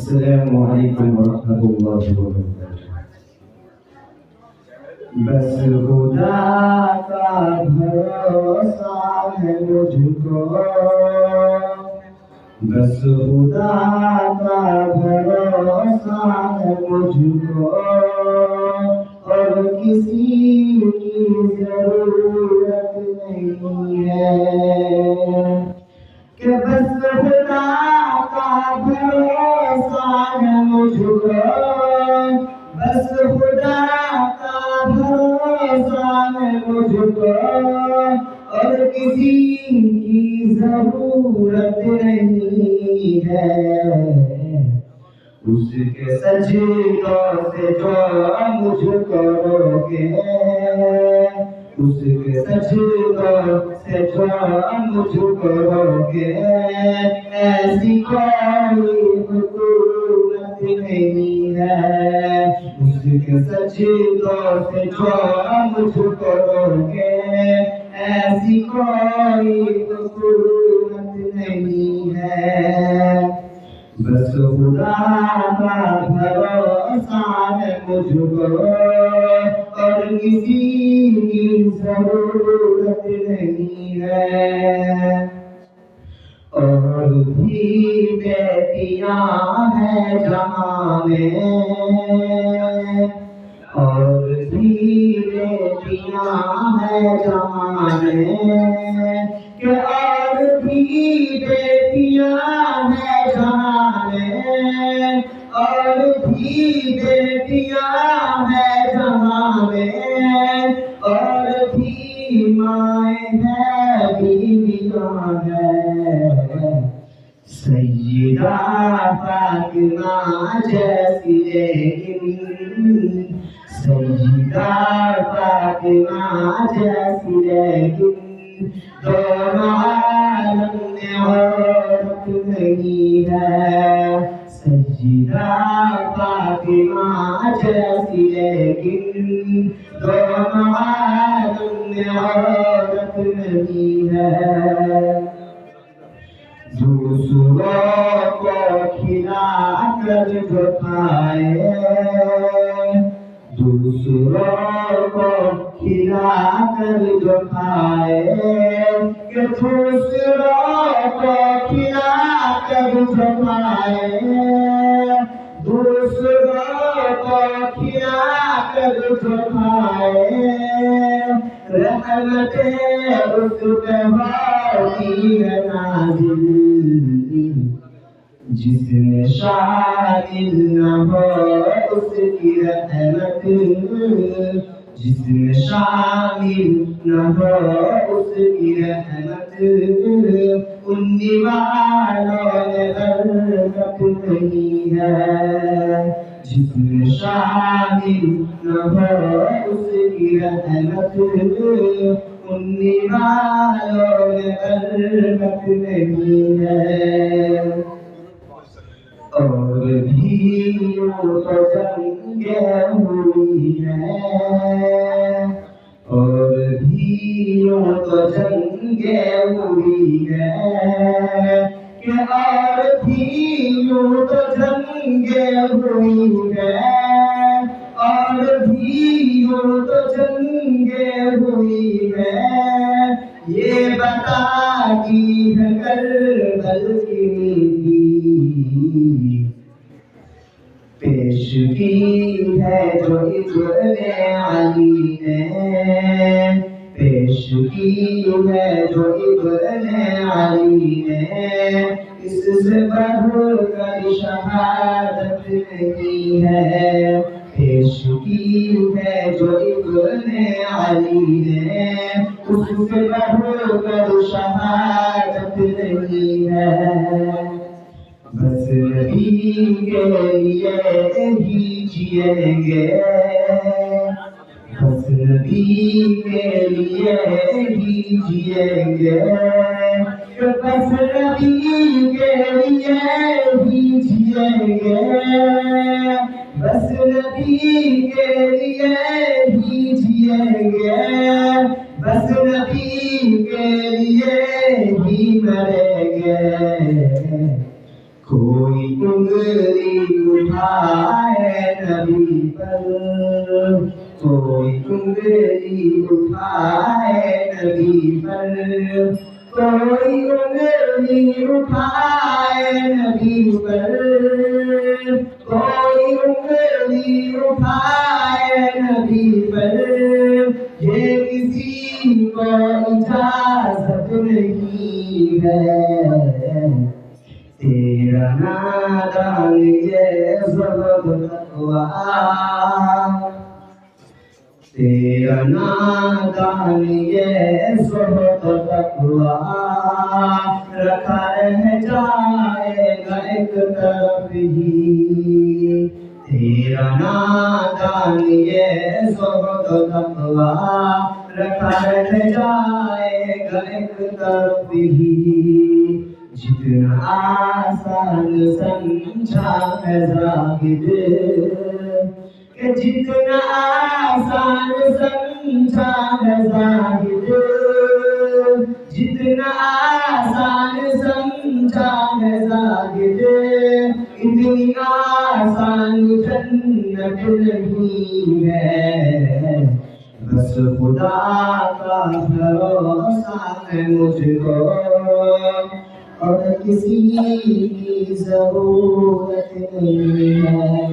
السلام علیکم ورحمۃ اللہ وبرکاتہ۔ بس خدا کا بھروسہ ہے مجھ کو، بس خدا کا بھروسہ ہے مجھ کو، اور کسی کی ضرورت نہیں ہے کہ بس خدا کا بھروسہ ہے مجھ کو، بس خدا کا بھروسہ ہے مجھ کو، اور کسی کی ضرورت نہیں ہے۔ اس کے سجدوں سے جو مجھ کو روکے، اس کے سجدوں سے جو مجھ کو روکے، ایسی کوئی حکومت نہیں ہے۔ اس کے سجدوں سے جو مجھ کو روکے، ایسی کوئی حکومت نہیں ہے۔ بس خدا کا بھروسہ ہے مجھ کو، اور کسی کی ضرورت نہیں ہے۔ اور بھی بیٹیاں ہیں جہاں میں، اور بھی بیٹیاں ہیں جہاں میں، کہ اور بھی بیٹیاں ہیں جہاں میں، اور بھی بیٹیاں ہیں جہاں میں، اور بھی مائیں ہیں بیویاں ہیں۔ سیدہ فاطمہ جیسی لیکن، سیدہ فاطمہ جیسی لیکن دونوں عالم میں عورت نہیں ہے۔ سیدہ فاطمہ جیسی لیکن دونوں عالم میں عورت نہیں ہے۔ دوسروں کو کھلا کر جو کھائے، دوسروں کو کھلا کر جو کھائے، کہ دوسروں کو کھلا کر جو کھائے، دوسروں کو کھلا کر جو کھائے، رحمتیں اس پہ ہوتی ہے نازل، جس میں شامل نہ ہو اس کی رحمت، جس میں شامل نہ ہو اس کی رحمت، ان والوں میں برکت نہیں ہے۔ جس میں شامل نہ ہو اس کی رحمت، ان والوں میں برکت نہیں ہے۔ اور بھی یوں تو جنگیں ہوئی ہیں، اور بھی یوں تو جنگیں ہوئی ہیں، کہ اور بھی یوں تو جنگیں ہوئی ہیں، اور بھی یوں تو جنگیں ہوئی ہیں۔ یہ بتاتی ہے کربل کی میٹھی، پیش کی ہے جو ابن علی نے، پیش کی ہے جو ابن علی نے، اس سے بڑھ کر شہادت نہیں ہے۔ پیش کی ہے جو ابن علی نے، اس سے بڑھ کر شہادت نہیں ہے۔ بس نبی کے لیے ہی جئیں گے، بس نبی کے لیے ہی جئیں گے، بس نبی کے لیے ہی جئیں گے، بس نبی کے لیے ہی جئیں گے، بس نبی کے لیے ہی مریں گے۔ کوئی انگلی اٹھائے نبی پر کوئی انگلی اٹھائے نبی پر کوئی انگلی اٹھائے نبی پر کوئی انگلی اٹھائے نبی پر یہ کسی کو اجازت نہیں ہے تیرا نادان یہ سبب تقویٰ تیرا نادان یہ سبب تقویٰ رکھا رہ جائے گا ایک طرف ہی تیرا نادان یہ سبب تقویٰ رکھا رہ جائے گا ایک طرف ہی جتنا آسان سمجھا ہے زاہد کہ جتنا آسان سمجھا ہے زاہد جتنا آسان سمجھا ہے زاہد اتنی آسان جنت نہیں ہے بس خدا کا بھروسہ ہے مجھ کو اور کسی کی ضرورت نہیں ہے